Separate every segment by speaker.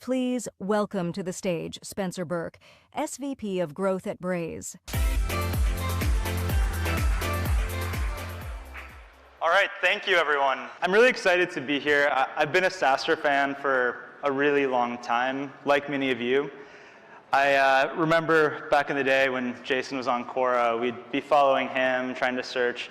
Speaker 1: Please welcome to the stage Spencer Burke, SVP of Growth at Braze.
Speaker 2: All right, thank you, everyone. I'm really excited to be here. I've been a SaaStr fan for a really long time, like many of you. I remember back in the day when Jason was on Quora, we'd be following him, trying to search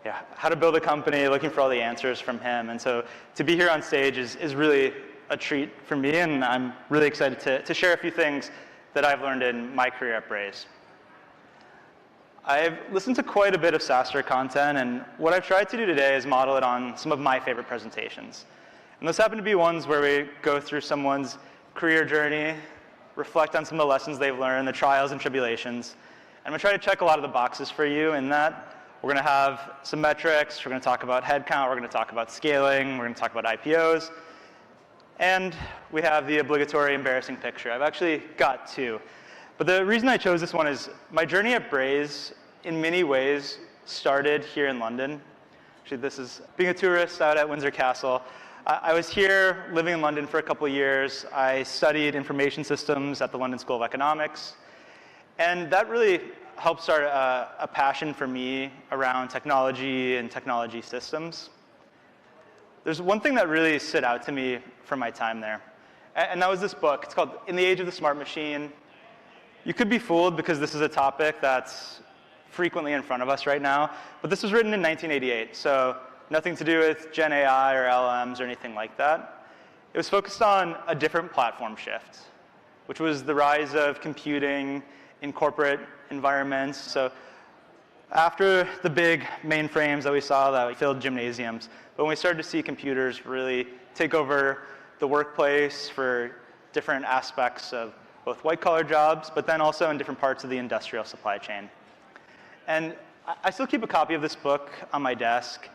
Speaker 2: how to build a company, looking for all the answers from him. And so to be here on stage is really a treat for me, and I'm really excited to share a few things that I've learned in my career at Braze. I've listened to quite a bit of SaaStr content, and what I've tried to do today is model it on some of my favorite presentations. And those happen to be ones where we go through someone's career journey, reflect on some of the lessons they've learned, the trials and tribulations. And I'm going to try to check a lot of the boxes for you in that. We're going to have some metrics, we're going to talk about headcount, we're going to talk about scaling, we're going to talk about IPOs, and we have the obligatory embarrassing picture. I've actually got two. But the reason I chose this one is my journey at Braze, in many ways, started here in London. Actually, this is being a tourist out at Windsor Castle. I was here living in London for a couple of years. I studied information systems at the London School of Economics. And that really helped start a passion for me around technology and technology systems. There's one thing that really stood out to me from my time there, and that was this book. It's called In the Age of the Smart Machine. You could be fooled because this is a topic that's frequently in front of us right now, but this was written in 1988, so nothing to do with Gen AI or LLMs or anything like that. It was focused on a different platform shift, which was the rise of computing in corporate environments. So after the big mainframes that we saw that filled gymnasiums, but when we started to see computers really take over the workplace for different aspects of both white-collar jobs, but then also in different parts of the industrial supply chain. And I still keep a copy of this book on my desk.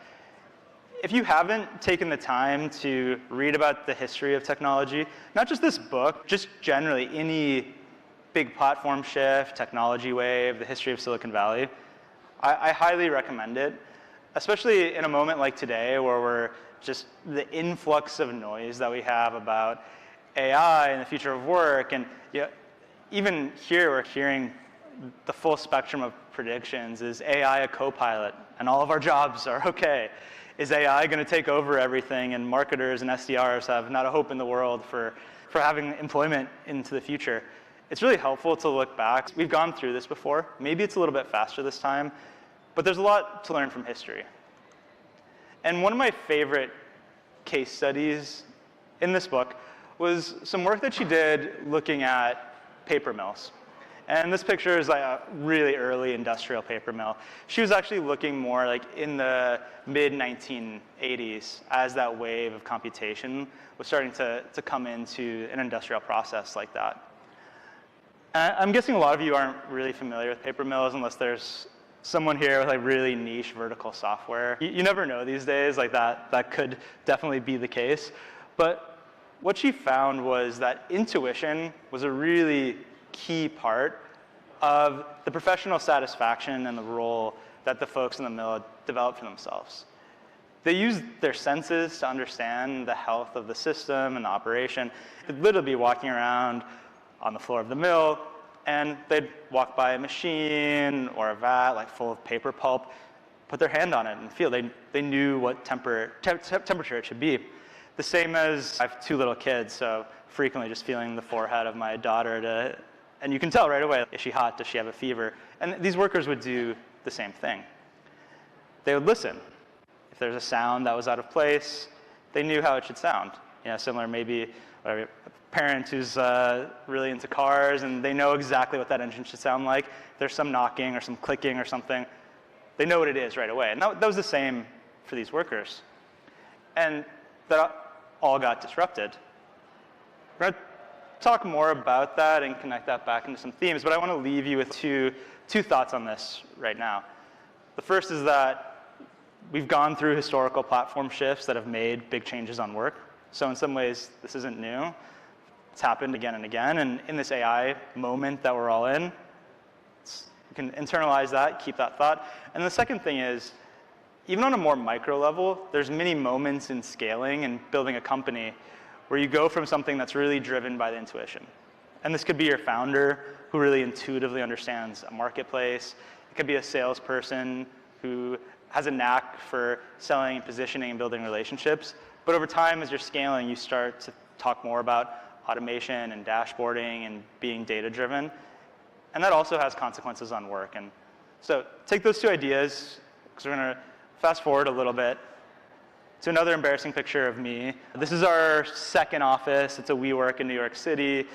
Speaker 2: If you haven't taken the time to read about the history of technology, not just this book, just generally any big platform shift, technology wave, the history of Silicon Valley, I highly recommend it, especially in a moment like today where we're just the influx of noise that we have about AI and the future of work. And even here, we're hearing the full spectrum of predictions. Is AI a co-pilot and all of our jobs are okay? Is AI going to take over everything and marketers and SDRs have not a hope in the world for having employment into the future? It's really helpful to look back. We've gone through this before. Maybe it's a little bit faster this time, but there's a lot to learn from history. And one of my favorite case studies in this book was some work that she did looking at paper mills. And this picture is like a really early industrial paper mill. She was actually looking more like in the mid-1980s as that wave of computation was starting to come into an industrial process like that. I'm guessing a lot of you aren't really familiar with paper mills unless there's someone here with like really niche vertical software. You never know these days, like that could definitely be the case. But what she found was that intuition was a really key part of the professional satisfaction and the role that the folks in the mill developed for themselves. They used their senses to understand the health of the system and the operation. They'd literally be walking around on the floor of the mill, and they'd walk by a machine or a vat like full of paper pulp, put their hand on it and feel. They knew what temperature it should be. The same as I have two little kids, so frequently just feeling the forehead of my daughter and you can tell right away, is she hot, does she have a fever? And these workers would do the same thing. They would listen. If there's a sound that was out of place, they knew how it should sound. Similar maybe a parent who's really into cars and they know exactly what that engine should sound like. If there's some knocking or some clicking or something, they know what it is right away. And that was the same for these workers. And that all got disrupted. We're going to talk more about that and connect that back into some themes, but I want to leave you with two thoughts on this right now. The first is that we've gone through historical platform shifts that have made big changes on work. So in some ways, this isn't new. It's happened again and again, and in this AI moment that we're all in, you can internalize that, keep that thought. And the second thing is, even on a more micro level, there's many moments in scaling and building a company where you go from something that's really driven by the intuition. And this could be your founder who really intuitively understands a marketplace. It could be a salesperson who has a knack for selling and positioning and building relationships. But over time, as you're scaling, you start to talk more about automation and dashboarding and being data-driven. And that also has consequences on work. And so take those two ideas, because we're going to fast forward a little bit to another embarrassing picture of me. This is our second office. It's a WeWork in New York City.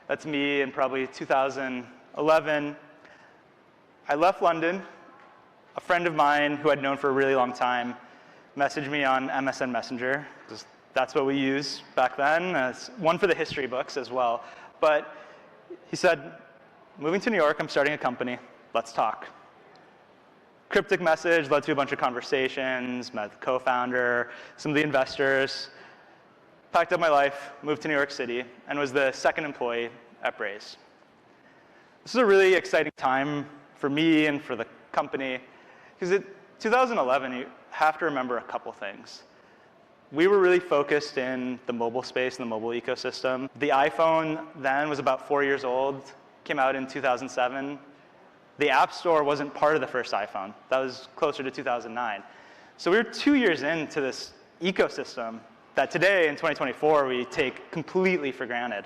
Speaker 2: That's me in probably 2011. I left London. A friend of mine who I'd known for a really long time messaged me on MSN Messenger, because that's what we used back then. It's one for the history books as well. But he said, moving to New York, I'm starting a company. Let's talk. Cryptic message led to a bunch of conversations, met the co-founder, some of the investors, packed up my life, moved to New York City, and was the second employee at Braze. This is a really exciting time for me and for the company, because in 2011, you have to remember a couple things. We were really focused in the mobile space and the mobile ecosystem. The iPhone then was about 4 years old, came out in 2007. The App Store wasn't part of the first iPhone. That was closer to 2009. So we were 2 years into this ecosystem that today, in 2024, we take completely for granted.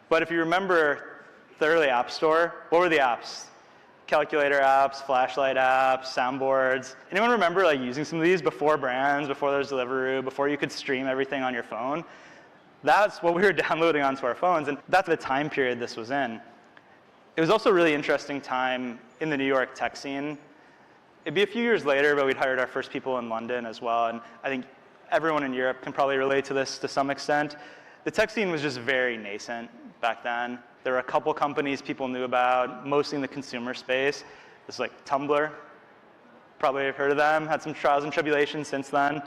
Speaker 2: But if you remember the early App Store, what were the apps? Calculator apps, flashlight apps, soundboards. Anyone remember like using some of these before brands, before there was Deliveroo, before you could stream everything on your phone? That's what we were downloading onto our phones, and that's the time period this was in. It was also a really interesting time in the New York tech scene. It'd be a few years later, but we'd hired our first people in London as well, and I think everyone in Europe can probably relate to this to some extent. The tech scene was just very nascent back then. There were a couple companies people knew about, mostly in the consumer space. This is like Tumblr, probably have heard of them, had some trials and tribulations since then.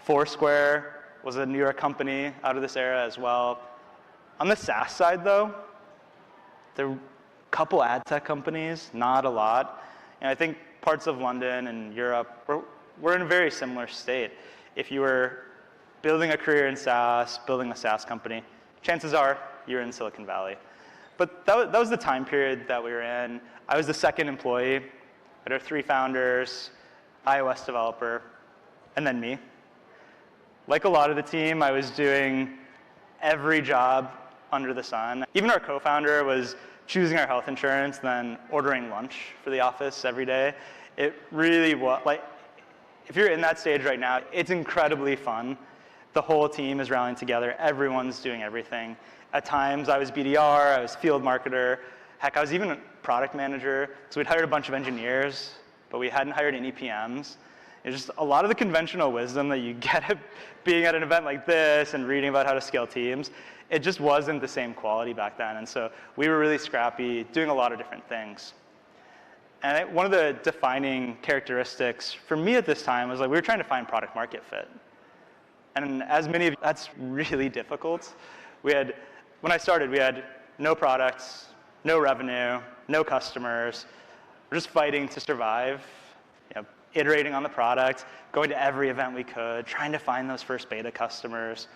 Speaker 2: Foursquare was a New York company out of this era as well. On the SaaS side though, there were a couple ad tech companies, not a lot. And I think parts of London and Europe were in a very similar state. If you were building a career in SaaS, building a SaaS company, chances are you're in Silicon Valley. But that was the time period that we were in. I was the second employee. I had our 3 founders, iOS developer, and then me. Like a lot of the team, I was doing every job under the sun. Even our co-founder was choosing our health insurance, then ordering lunch for the office every day. It really was, like, if you're in that stage right now, it's incredibly fun. The whole team is rallying together. Everyone's doing everything. At times, I was BDR, I was field marketer. Heck, I was even a product manager. So we'd hired a bunch of engineers, but we hadn't hired any PMs. It's just a lot of the conventional wisdom that you get at being at an event like this and reading about how to scale teams, it just wasn't the same quality back then. And so we were really scrappy, doing a lot of different things. And one of the defining characteristics for me at this time was like we were trying to find product market fit. And as many of you, that's really difficult. When I started, we had no products, no revenue, no customers. We're just fighting to survive, iterating on the product, going to every event we could, trying to find those first beta customers.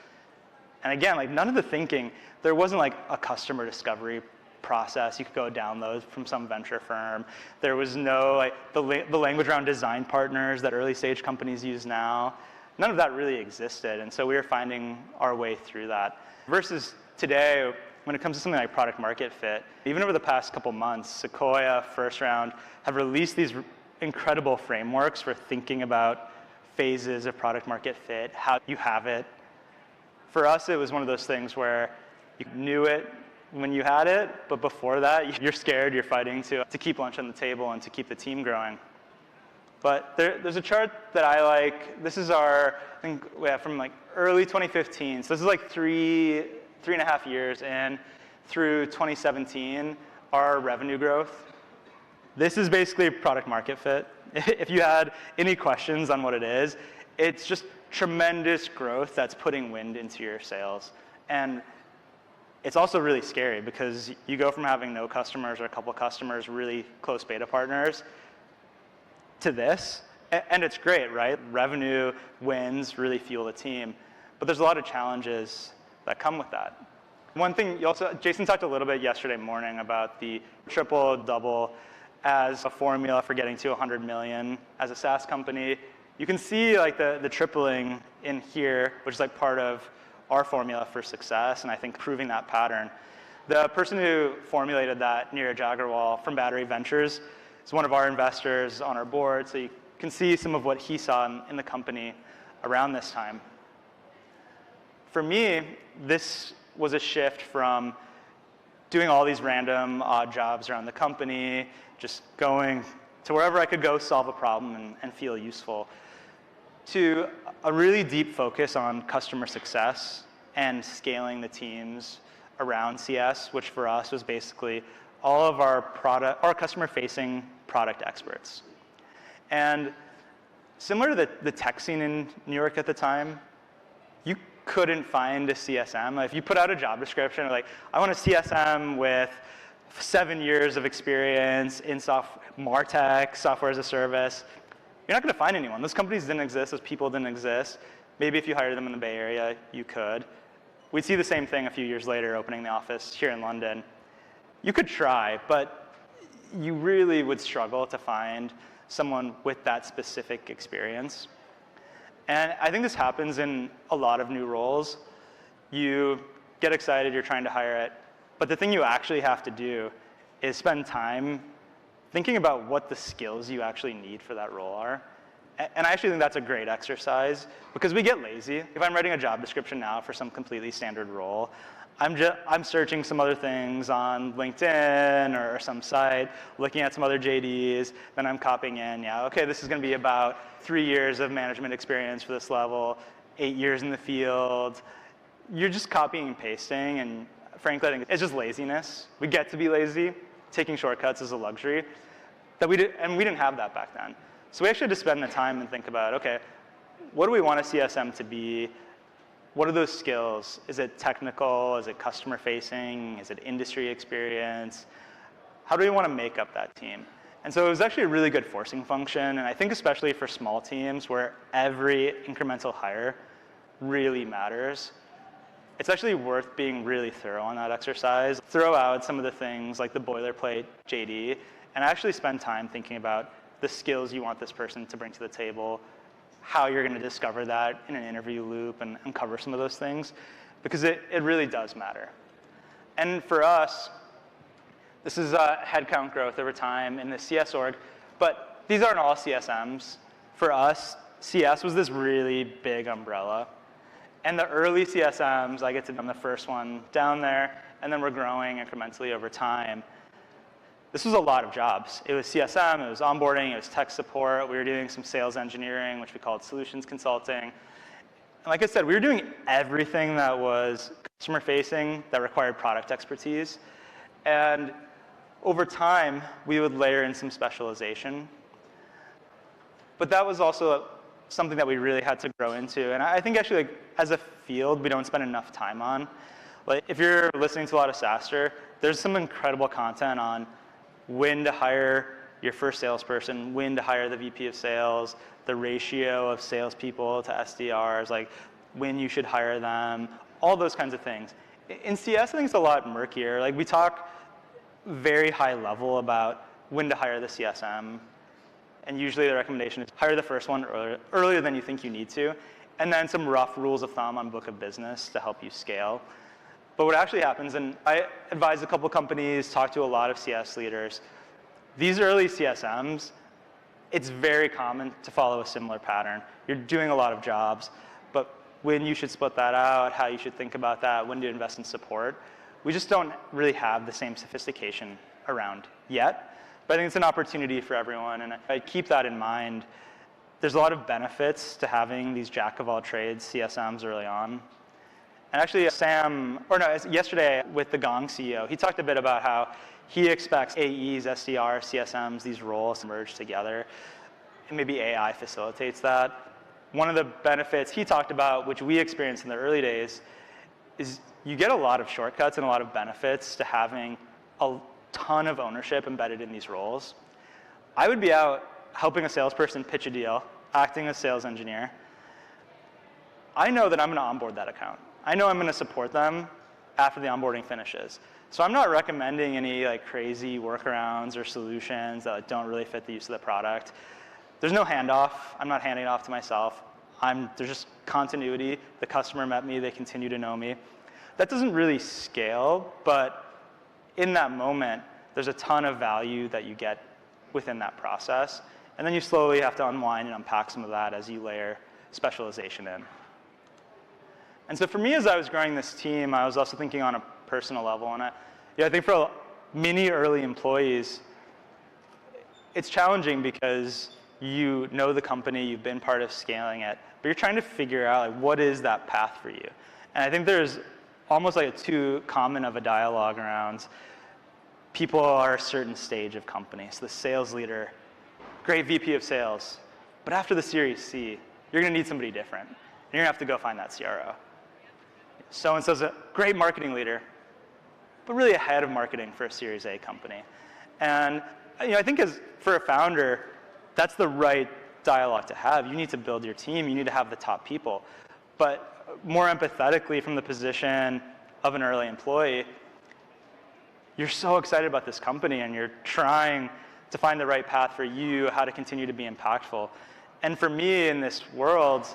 Speaker 2: And again, like none of the thinking, there wasn't like a customer discovery process you could go download from some venture firm. There was no like the language around design partners that early stage companies use now. None of that really existed, and so we were finding our way through that. Versus today, when it comes to something like product market fit, even over the past couple months, Sequoia, First Round, have released these incredible frameworks for thinking about phases of product market fit, how you have it. For us, it was one of those things where you knew it when you had it, but before that, you're scared, you're fighting to keep lunch on the table and to keep the team growing. But there's a chart that I like. This is I think from like early 2015. So this is like three and a half years in through 2017, our revenue growth. This is basically product market fit. If you had any questions on what it is, it's just tremendous growth that's putting wind into your sales. And it's also really scary because you go from having no customers or a couple customers, really close beta partners, to this, and it's great, right? Revenue wins really fuel the team, but there's a lot of challenges. that come with that. One thing Jason talked a little bit yesterday morning about the triple, double as a formula for getting to 100 million as a SaaS company. You can see like the tripling in here, which is like part of our formula for success, and I think proving that pattern. The person who formulated that, Neeraj Agarwal from Battery Ventures, is one of our investors on our board, so you can see some of what he saw in the company around this time. For me, this was a shift from doing all these random odd jobs around the company, just going to wherever I could go solve a problem and feel useful, to a really deep focus on customer success and scaling the teams around CS, which for us was basically all of our customer-facing product experts. And similar to the tech scene in New York at the time, you couldn't find a CSM. If you put out a job description, like, I want a CSM with 7 years of experience in MarTech, software as a service, you're not going to find anyone. Those companies didn't exist. Those people didn't exist. Maybe if you hired them in the Bay Area, you could. We'd see the same thing a few years later, opening the office here in London. You could try, but you really would struggle to find someone with that specific experience. And I think this happens in a lot of new roles. You get excited, you're trying to hire it, but the thing you actually have to do is spend time thinking about what the skills you actually need for that role are. And I actually think that's a great exercise because we get lazy. If I'm writing a job description now for some completely standard role, I'm searching some other things on LinkedIn or some site, looking at some other JDs, then I'm copying in, yeah, okay, this is going to be about 3 years of management experience for this level, 8 years in the field. You're just copying and pasting, and frankly, I think it's just laziness. We get to be lazy. Taking shortcuts is a luxury that we didn't have that back then. So we actually had to spend the time and think about, okay, what do we want a CSM to be? What are those skills? Is it technical? Is it customer facing? Is it industry experience? How do we want to make up that team? And so it was actually a really good forcing function, and I think especially for small teams where every incremental hire really matters, it's actually worth being really thorough on that exercise. Throw out some of the things like the boilerplate JD, and actually spend time thinking about the skills you want this person to bring to the table, how you're going to discover that in an interview loop and cover some of those things, because it really does matter. And for us, this is headcount growth over time in the CS org, but these aren't all CSMs. For us, CS was this really big umbrella. And the early CSMs, I get to be the first one down there, and then we're growing incrementally over time. This was a lot of jobs. It was CSM, it was onboarding, it was tech support. We were doing some sales engineering, which we called solutions consulting. And like I said, we were doing everything that was customer facing, that required product expertise. And over time, we would layer in some specialization. But that was also something that we really had to grow into. And I think actually, like, as a field, we don't spend enough time on. Like, if you're listening to a lot of SaaStr, there's some incredible content on when to hire your first salesperson, when to hire the VP of sales, the ratio of salespeople to SDRs, like when you should hire them, all those kinds of things. In CS, I think it's a lot murkier. Like, we talk very high level about when to hire the CSM, and usually the recommendation is hire the first one earlier than you think you need to, and then some rough rules of thumb on book of business to help you scale. But what actually happens, and I advise a couple companies, talk to a lot of CS leaders, these early CSMs, it's very common to follow a similar pattern. You're doing a lot of jobs, but when you should split that out, how you should think about that, when to invest in support, we just don't really have the same sophistication around yet. But I think it's an opportunity for everyone, and I keep that in mind. There's a lot of benefits to having these jack-of-all-trades CSMs early on. And actually, yesterday with the Gong CEO, he talked a bit about how he expects AEs, SDRs, CSMs, these roles to merge together, and maybe AI facilitates that. One of the benefits he talked about, which we experienced in the early days, is you get a lot of shortcuts and a lot of benefits to having a ton of ownership embedded in these roles. I would be out helping a salesperson pitch a deal, acting as sales engineer. I know that I'm going to onboard that account. I know I'm going to support them after the onboarding finishes. So I'm not recommending any like crazy workarounds or solutions that don't really fit the use of the product. There's no handoff. I'm not handing it off to myself. There's just continuity. The customer met me. They continue to know me. That doesn't really scale, but in that moment, there's a ton of value that you get within that process. And then you slowly have to unwind and unpack some of that as you layer specialization in. And so for me, as I was growing this team, I was also thinking on a personal level. And I think for many early employees, it's challenging because you know the company, you've been part of scaling it, but you're trying to figure out like, what is that path for you? And I think there's almost like too common of a dialogue around people are a certain stage of company. So the sales leader, great VP of sales, but after the Series C, you're going to need somebody different. And you're going to have to go find that CRO. So-and-so's a great marketing leader, but really ahead of marketing for a Series A company. And I think for a founder, that's the right dialogue to have. You need to build your team. You need to have the top people. But more empathetically from the position of an early employee, you're so excited about this company and you're trying to find the right path for you, how to continue to be impactful. And for me in this world,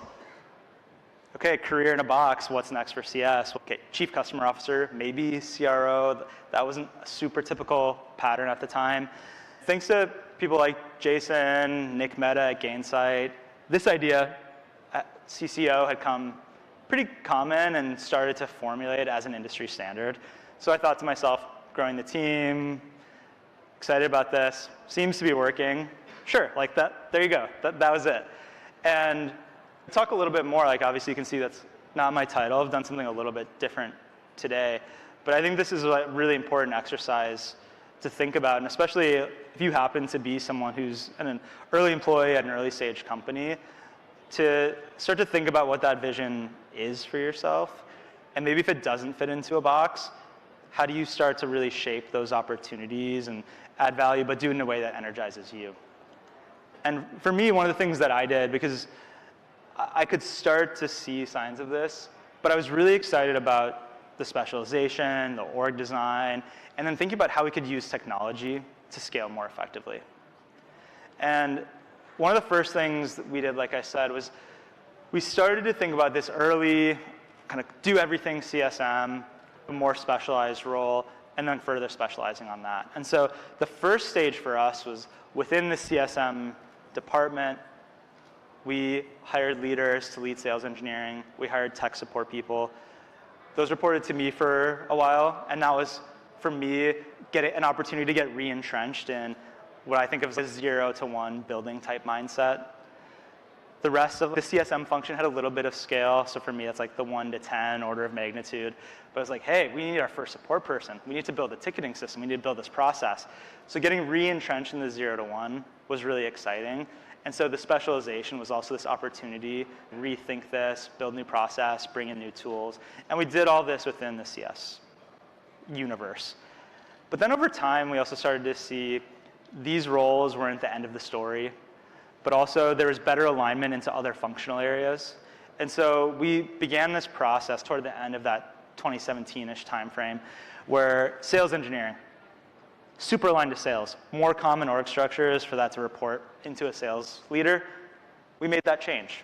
Speaker 2: okay, career in a box, what's next for CS? Okay, Chief Customer Officer, maybe CRO. That wasn't a super typical pattern at the time. Thanks to people like Jason, Nick Mehta at Gainsight, this idea at CCO had come pretty common and started to formulate as an industry standard. So I thought to myself, growing the team, excited about this, seems to be working. Sure, like that, there you go, that was it. And talk a little bit more, like obviously you can see that's not my title. I've done something a little bit different today. But I think this is a really important exercise to think about, and especially if you happen to be someone who's an early employee at an early stage company, to start to think about what that vision is for yourself. And maybe if it doesn't fit into a box, how do you start to really shape those opportunities and add value, but do it in a way that energizes you? And for me, one of the things that I did, because I could start to see signs of this, but I was really excited about the specialization, the org design, and then thinking about how we could use technology to scale more effectively. And one of the first things that we did, like I said, was we started to think about this early, kind of do everything CSM, a more specialized role, and then further specializing on that. And so the first stage for us was within the CSM department, we hired leaders to lead sales engineering. We hired tech support people. Those reported to me for a while, and that was, for me, getting an opportunity to get re-entrenched in what I think of as a 0 to 1 building type mindset. The rest of the CSM function had a little bit of scale, so for me it's like the 1 to 10 order of magnitude. But it's like, hey, we need our first support person. We need to build a ticketing system. We need to build this process. So getting re-entrenched in the 0 to 1 was really exciting. And so the specialization was also this opportunity to rethink this, build new process, bring in new tools. And we did all this within the CS universe. But then over time, we also started to see these roles weren't the end of the story, but also there was better alignment into other functional areas. And so we began this process toward the end of that 2017-ish timeframe where sales engineering, super aligned to sales, more common org structures for that to report into a sales leader. We made that change.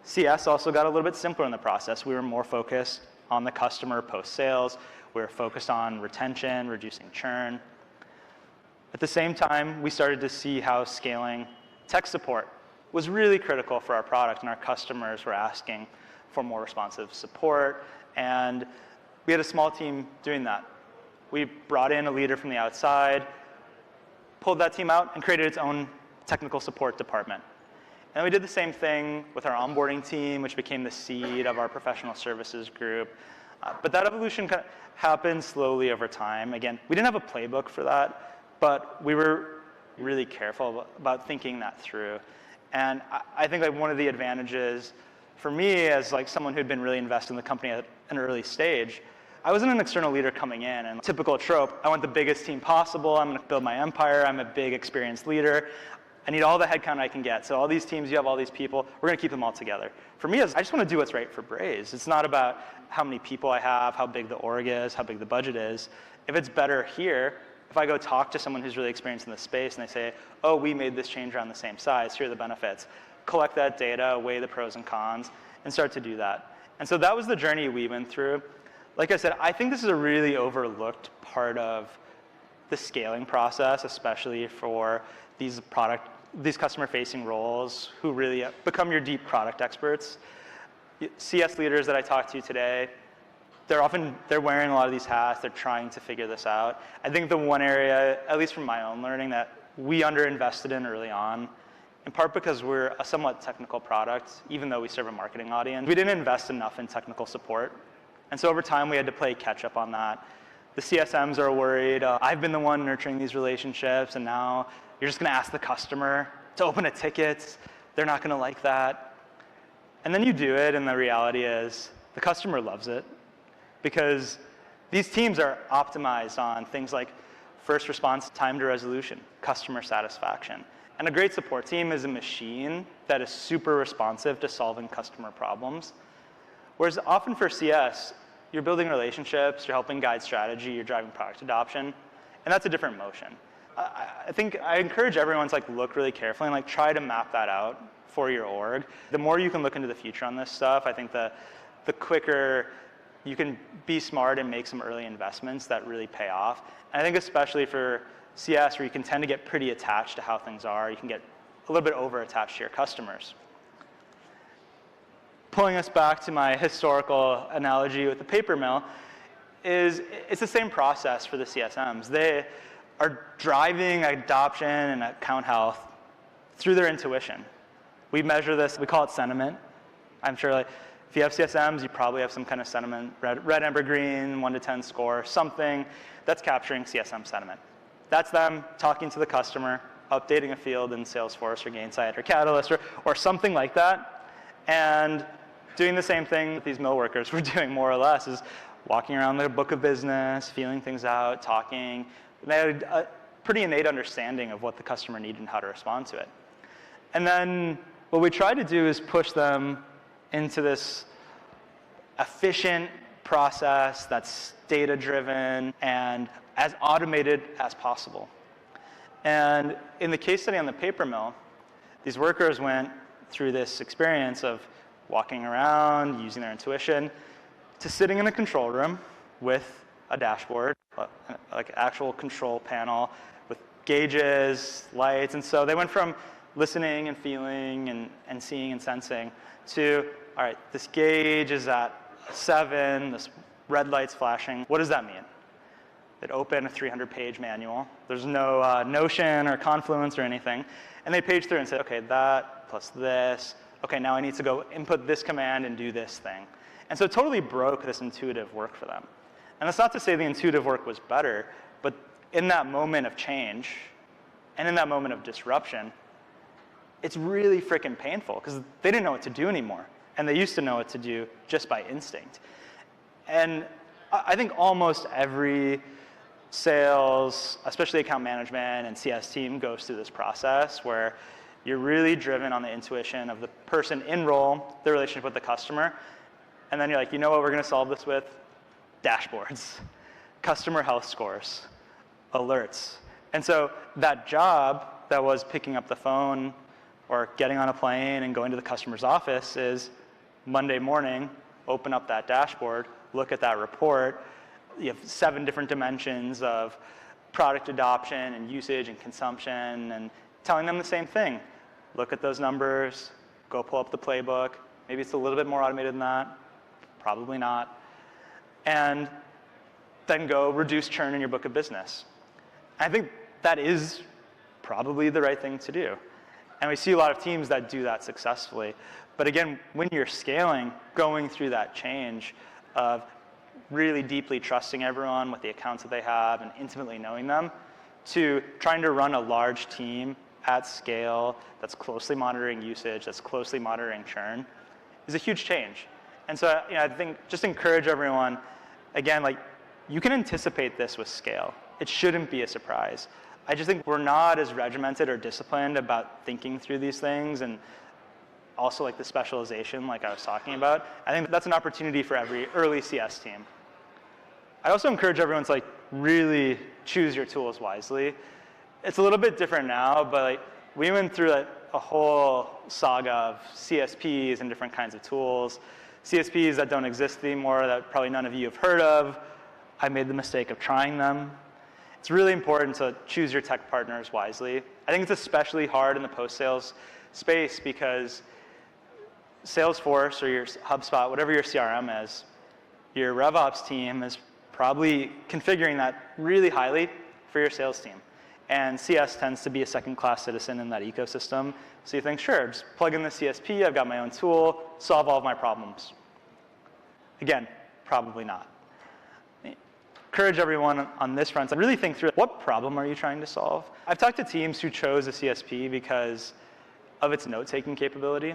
Speaker 2: CS also got a little bit simpler in the process. We were more focused on the customer post-sales. We were focused on retention, reducing churn. At the same time, we started to see how scaling tech support was really critical for our product, and our customers were asking for more responsive support, and we had a small team doing that. We brought in a leader from the outside, pulled that team out, and created its own technical support department. And we did the same thing with our onboarding team, which became the seed of our professional services group. But that evolution kind of happened slowly over time. Again, we didn't have a playbook for that, but we were really careful about thinking that through. And I think like one of the advantages for me as like someone who'd been really invested in the company at an early stage, I wasn't an external leader coming in, and typical trope, I want the biggest team possible, I'm going to build my empire, I'm a big experienced leader. I need all the headcount I can get. So all these teams, you have all these people, we're going to keep them all together. For me, I just want to do what's right for Braze. It's not about how many people I have, how big the org is, how big the budget is. If it's better here, if I go talk to someone who's really experienced in the space and they say, oh, we made this change around the same size, here are the benefits. Collect that data, weigh the pros and cons, and start to do that. And so that was the journey we went through. Like I said, I think this is a really overlooked part of the scaling process, especially for these customer-facing roles who really become your deep product experts. CS leaders that I talked to today, they're wearing a lot of these hats. They're trying to figure this out. I think the one area, at least from my own learning, that we underinvested in early on, in part because we're a somewhat technical product, even though we serve a marketing audience, we didn't invest enough in technical support. And so over time, we had to play catch up on that. The CSMs are worried, I've been the one nurturing these relationships, and now you're just going to ask the customer to open a ticket. They're not going to like that. And then you do it, and the reality is the customer loves it because these teams are optimized on things like first response time to resolution, customer satisfaction. And a great support team is a machine that is super responsive to solving customer problems. Whereas often for CS, you're building relationships, you're helping guide strategy, you're driving product adoption, and that's a different motion. I think I encourage everyone to look really carefully and try to map that out for your org. The more you can look into the future on this stuff, I think the quicker you can be smart and make some early investments that really pay off. And I think especially for CS, where you can tend to get pretty attached to how things are, you can get a little bit over-attached to your customers. Pulling us back to my historical analogy with the paper mill, it's the same process for the CSMs. They are driving adoption and account health through their intuition. We measure this, we call it sentiment. I'm sure if you have CSMs, you probably have some kind of sentiment, red, amber, green, 1 to 10 score, something that's capturing CSM sentiment. That's them talking to the customer, updating a field in Salesforce or Gainsight or Catalyst or something like that, and doing the same thing that these mill workers were doing more or less, is walking around their book of business, feeling things out, talking. They had a pretty innate understanding of what the customer needed and how to respond to it. And then what we try to do is push them into this efficient process that's data-driven and as automated as possible. And in the case study on the paper mill, these workers went through this experience of walking around, using their intuition, to sitting in a control room with a dashboard, like an actual control panel with gauges, lights. And so they went from listening and feeling and seeing and sensing to, all right, this gauge is at 7, this red light's flashing. What does that mean? They'd open a 300-page manual. There's no Notion or Confluence or anything. And they page through and say, OK, that plus this. OK, now I need to go input this command and do this thing. And so it totally broke this intuitive work for them. And that's not to say the intuitive work was better, but in that moment of change and in that moment of disruption, it's really freaking painful because they didn't know what to do anymore. And they used to know what to do just by instinct. And I think almost every sales, especially account management and CS team, goes through this process where you're really driven on the intuition of the person in role, the relationship with the customer. And then you're like, you know what we're going to solve this with? Dashboards, customer health scores, alerts. And so that job that was picking up the phone or getting on a plane and going to the customer's office is Monday morning, open up that dashboard, look at that report. You have 7 different dimensions of product adoption and usage and consumption and telling them the same thing. Look at those numbers, go pull up the playbook. Maybe it's a little bit more automated than that, probably not. And then go reduce churn in your book of business. I think that is probably the right thing to do. And we see a lot of teams that do that successfully. But again, when you're scaling, going through that change of really deeply trusting everyone with the accounts that they have and intimately knowing them, to trying to run a large team at scale that's closely monitoring usage, that's closely monitoring churn, is a huge change. And so I think just encourage everyone, again, you can anticipate this with scale. It shouldn't be a surprise. I just think we're not as regimented or disciplined about thinking through these things, and also like the specialization like I was talking about. I think that's an opportunity for every early CS team. I also encourage everyone to like really choose your tools wisely. It's a little bit different now, but like, we went through like a whole saga of CSPs and different kinds of tools. CSPs that don't exist anymore, that probably none of you have heard of. I made the mistake of trying them. It's really important to choose your tech partners wisely. I think it's especially hard in the post-sales space because Salesforce or your HubSpot, whatever your CRM is, your RevOps team is probably configuring that really highly for your sales team. And CS tends to be a second-class citizen in that ecosystem. So you think, sure, just plug in the CSP, I've got my own tool, solve all of my problems. Again, probably not. Encourage everyone on this front to really think through what problem are you trying to solve. I've talked to teams who chose a CSP because of its note-taking capability.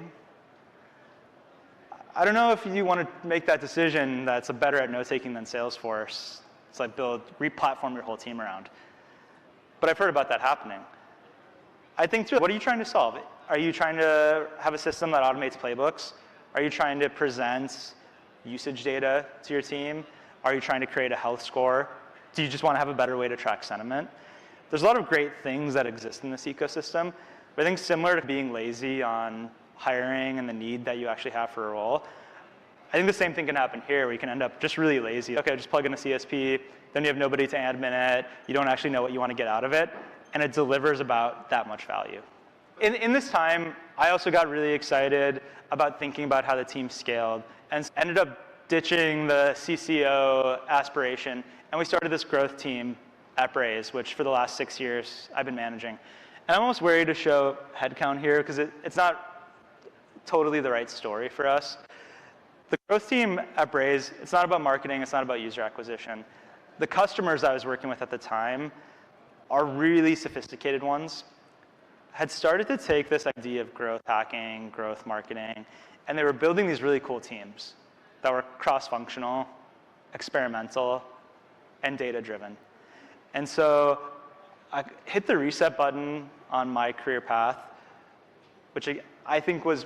Speaker 2: I don't know if you want to make that decision that's better at note-taking than Salesforce. It's like re-platform your whole team around. But I've heard about that happening. I think through, what are you trying to solve? Are you trying to have a system that automates playbooks? Are you trying to present usage data to your team? Are you trying to create a health score? Do you just want to have a better way to track sentiment? There's a lot of great things that exist in this ecosystem, but I think similar to being lazy on hiring and the need that you actually have for a role, I think the same thing can happen here, where you can end up just really lazy. Okay, just plug in a CSP, then you have nobody to admin it, you don't actually know what you want to get out of it, and it delivers about that much value. In this time, I also got really excited about thinking about how the team scaled, and ended up ditching the CCO aspiration, and we started this growth team at Braze, which for the last 6 years I've been managing. And I'm almost worried to show headcount here, because it's not totally the right story for us. The growth team at Braze, it's not about marketing, it's not about user acquisition. The customers I was working with at the time are really sophisticated ones, had started to take this idea of growth hacking, growth marketing, and they were building these really cool teams that were cross-functional, experimental, and data-driven. And so I hit the reset button on my career path, which I think was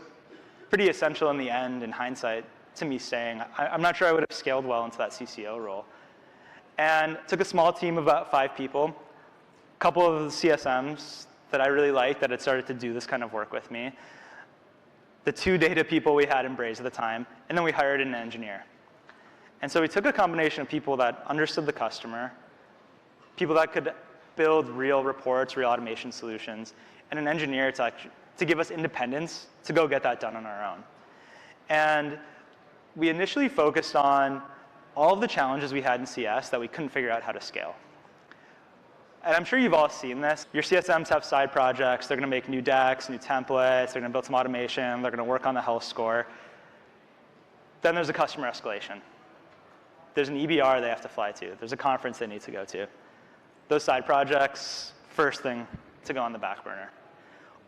Speaker 2: pretty essential in the end, in hindsight, to me staying. I'm not sure I would have scaled well into that CCO role. And took a small team of about 5 people, a couple of the CSMs that I really liked that had started to do this kind of work with me, the 2 data people we had in Braze at the time, and then we hired an engineer. And so we took a combination of people that understood the customer, people that could build real reports, real automation solutions, and an engineer to give us independence to go get that done on our own. And we initially focused on all of the challenges we had in CS that we couldn't figure out how to scale. And I'm sure you've all seen this. Your CSMs have side projects. They're going to make new decks, new templates. They're going to build some automation. They're going to work on the health score. Then there's a customer escalation. There's an EBR they have to fly to. There's a conference they need to go to. Those side projects, first thing to go on the back burner.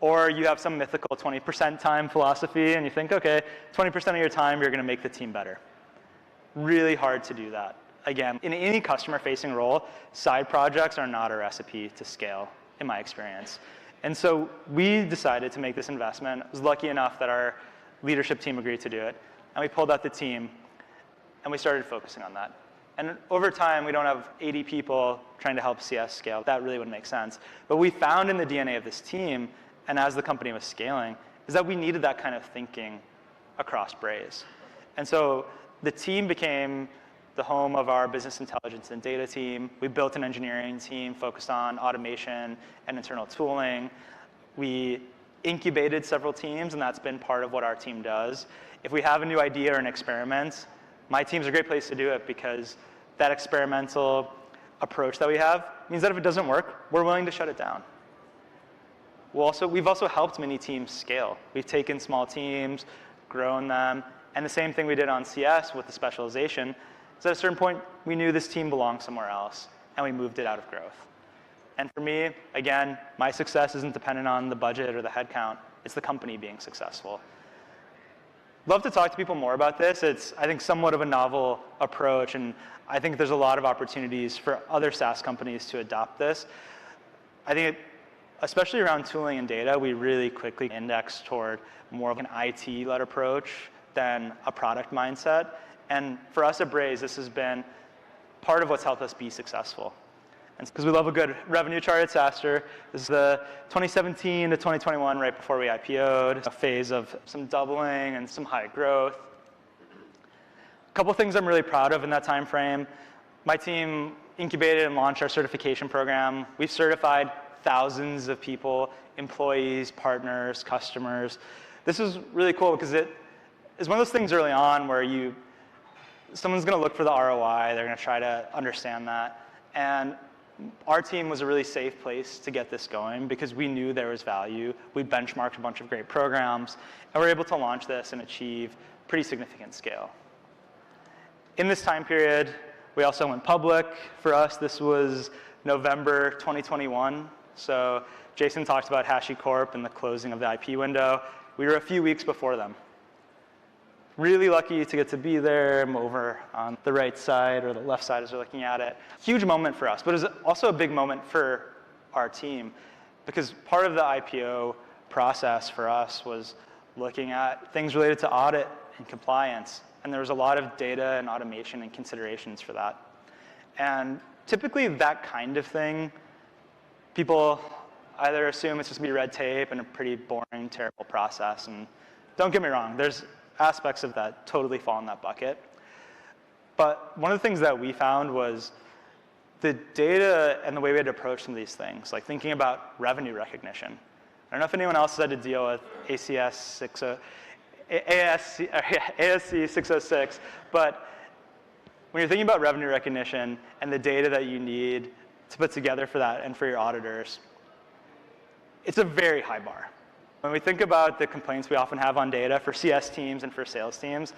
Speaker 2: Or you have some mythical 20% time philosophy, and you think, okay, 20% of your time, you're going to make the team better. Really hard to do that. Again, in any customer-facing role, side projects are not a recipe to scale, in my experience. And so we decided to make this investment. I was lucky enough that our leadership team agreed to do it. And we pulled out the team, and we started focusing on that. And over time, we don't have 80 people trying to help CS scale. That really wouldn't make sense. But we found in the DNA of this team, and as the company was scaling, is that we needed that kind of thinking across Braze. And so the team became the home of our business intelligence and data team. We built an engineering team focused on automation and internal tooling. We incubated several teams, and that's been part of what our team does. If we have a new idea or an experiment, my team's a great place to do it, because that experimental approach that we have means that if it doesn't work, we're willing to shut it down. We've also helped many teams scale. We've taken small teams, grown them, and the same thing we did on CS with the specialization. So at a certain point, we knew this team belonged somewhere else, and we moved it out of growth. And for me, again, my success isn't dependent on the budget or the headcount. It's the company being successful. Love to talk to people more about this. It's, I think, somewhat of a novel approach, and I think there's a lot of opportunities for other SaaS companies to adopt this. I think especially around tooling and data, we really quickly indexed toward more of an IT-led approach than a product mindset. And for us at Braze, this has been part of what's helped us be successful. And because we love a good revenue chart at SaaStr, this is the 2017 to 2021, right before we IPO'd, a phase of some doubling and some high growth. A couple things I'm really proud of in that time frame. My team incubated and launched our certification program. We've certified thousands of people, employees, partners, customers. This is really cool because it is one of those things early on where someone's going to look for the ROI. They're going to try to understand that. And our team was a really safe place to get this going because we knew there was value. We benchmarked a bunch of great programs, and we were able to launch this and achieve pretty significant scale. In this time period, we also went public. For us, this was November 2021. So Jason talked about HashiCorp and the closing of the IP window. We were a few weeks before them. Really lucky to get to be there. I'm over on the right side or the left side as we're looking at it. Huge moment for us, but it was also a big moment for our team because part of the IPO process for us was looking at things related to audit and compliance. And there was a lot of data and automation and considerations for that. And typically that kind of thing, people either assume it's just going to be red tape and a pretty boring, terrible process. And don't get me wrong, there's aspects of that totally fall in that bucket. But one of the things that we found was the data and the way we had to approach some of these things, like thinking about revenue recognition. I don't know if anyone else has had to deal with ASC 606, but when you're thinking about revenue recognition and the data that you need to put together for that and for your auditors, it's a very high bar. When we think about the complaints we often have on data for CS teams and for sales teams,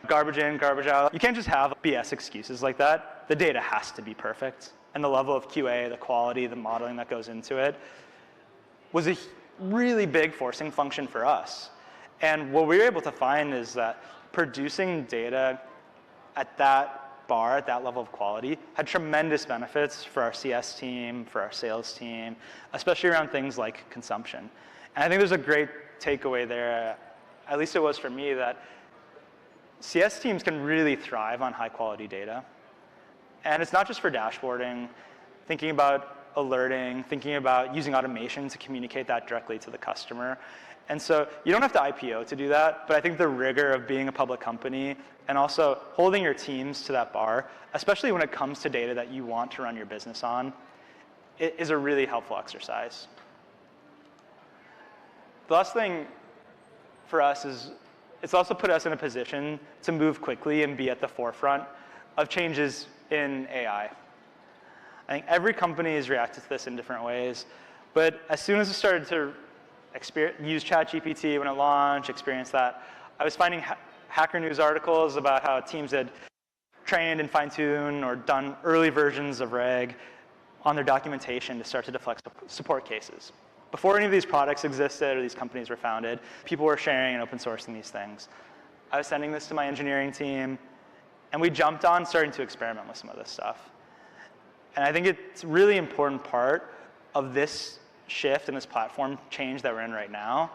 Speaker 2: garbage in, garbage out, you can't just have BS excuses like that. The data has to be perfect. And the level of QA, the quality, the modeling that goes into it was a really big forcing function for us. And what we were able to find is that producing data at that bar, at that level of quality, had tremendous benefits for our CS team, for our sales team, especially around things like consumption. And I think there's a great takeaway there, at least it was for me, that CS teams can really thrive on high quality data. And it's not just for dashboarding, thinking about alerting, thinking about using automation to communicate that directly to the customer. And so you don't have to IPO to do that, but I think the rigor of being a public company and also holding your teams to that bar, especially when it comes to data that you want to run your business on, it is a really helpful exercise. The last thing for us is it's also put us in a position to move quickly and be at the forefront of changes in AI. I think every company has reacted to this in different ways, but as soon as it started to use ChatGPT when it launched, experience that, I was finding Hacker News articles about how teams had trained and fine-tuned or done early versions of RAG on their documentation to start to deflect support cases. Before any of these products existed or these companies were founded, people were sharing and open sourcing these things. I was sending this to my engineering team, and we jumped on starting to experiment with some of this stuff. And I think it's a really important part of this shift and this platform change that we're in right now.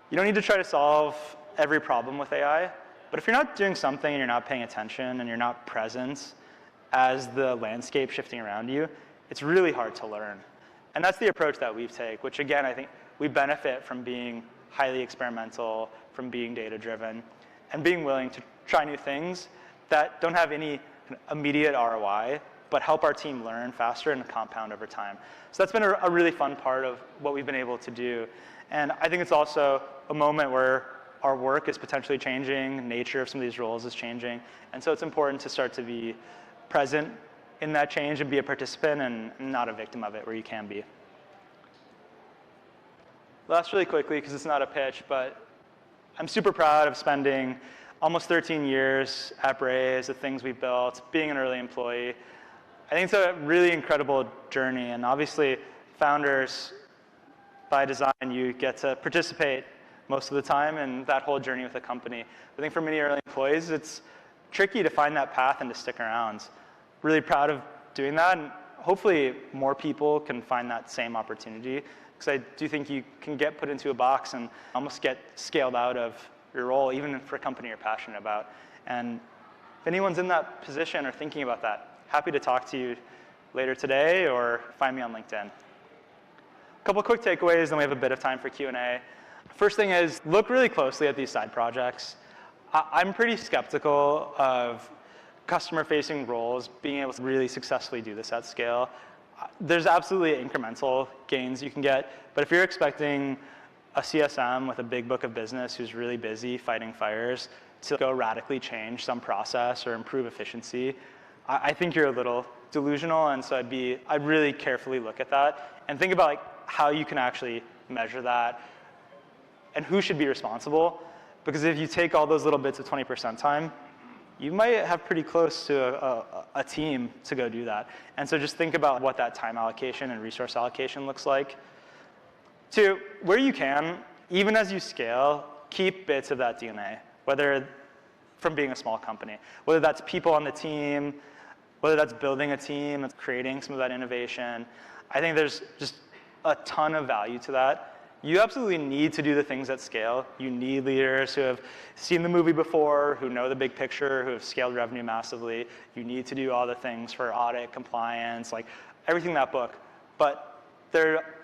Speaker 2: You don't need to try to solve every problem with AI, but if you're not doing something and you're not paying attention and you're not present as the landscape shifting around you, it's really hard to learn. And that's the approach that we've taken, which again, I think we benefit from being highly experimental, from being data-driven, and being willing to try new things that don't have any immediate ROI, but help our team learn faster and compound over time. So that's been a really fun part of what we've been able to do. And I think it's also a moment where our work is potentially changing, the nature of some of these roles is changing, and so it's important to start to be present in that change and be a participant and not a victim of it where you can be. Last really quickly, because it's not a pitch, but I'm super proud of spending almost 13 years at Braze, the things we've built, being an early employee. I think it's a really incredible journey, and obviously founders, by design, you get to participate most of the time in that whole journey with a company. I think for many early employees, it's tricky to find that path and to stick around. Really proud of doing that, and hopefully more people can find that same opportunity, because I do think you can get put into a box and almost get scaled out of your role, even for a company you're passionate about. And if anyone's in that position or thinking about that, happy to talk to you later today or find me on LinkedIn. A couple quick takeaways, then we have a bit of time for Q&A. First thing is, look really closely at these side projects. I'm pretty skeptical of customer-facing roles being able to really successfully do this at scale. There's absolutely incremental gains you can get, but if you're expecting a CSM with a big book of business who's really busy fighting fires to go radically change some process or improve efficiency, I think you're a little delusional, and so I'd really carefully look at that and think about how you can actually measure that and who should be responsible. Because if you take all those little bits of 20% time, you might have pretty close to a team to go do that. And so just think about what that time allocation and resource allocation looks like. 2, where you can, even as you scale, keep bits of that DNA, whether from being a small company, whether that's people on the team, whether that's building a team, that's creating some of that innovation. I think there's just a ton of value to that. You absolutely need to do the things at scale. You need leaders who have seen the movie before, who know the big picture, who have scaled revenue massively. You need to do all the things for audit, compliance, like everything in that book. But there are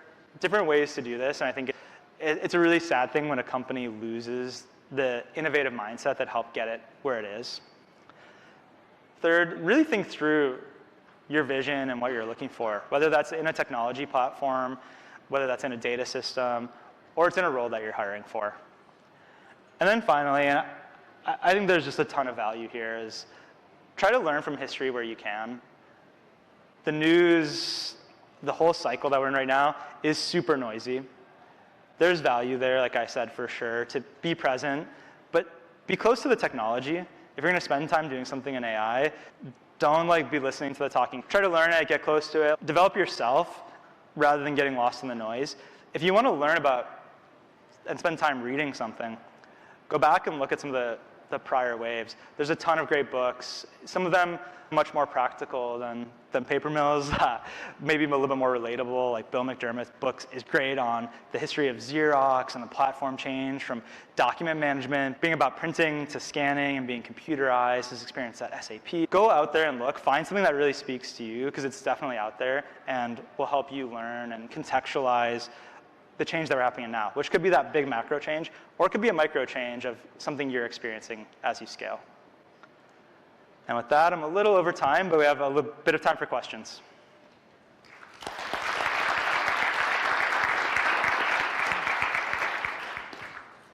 Speaker 2: different ways to do this, and I think it's a really sad thing when a company loses the innovative mindset that helped get it where it is. 3rd, really think through your vision and what you're looking for, whether that's in a technology platform, whether that's in a data system, or it's in a role that you're hiring for. And then finally, and I think there's just a ton of value here, is try to learn from history where you can. The news, the whole cycle that we're in right now is super noisy. There's value there, like I said, for sure, to be present, but be close to the technology. If you're going to spend time doing something in AI, don't be listening to the talking. Try to learn it, get close to it, develop yourself, rather than getting lost in the noise. If you want to learn about and spend time reading something, go back and look at some of the prior waves. There's a ton of great books, some of them much more practical than paper mills, maybe a little bit more relatable, like Bill McDermott's book is great on the history of Xerox and the platform change from document management, being about printing to scanning and being computerized, his experience at SAP. Go out there and look, find something that really speaks to you, because it's definitely out there and will help you learn and contextualize the change that we're happening now, which could be that big macro change, or it could be a micro change of something you're experiencing as you scale. And with that, I'm a little over time, but we have a little bit of time for questions.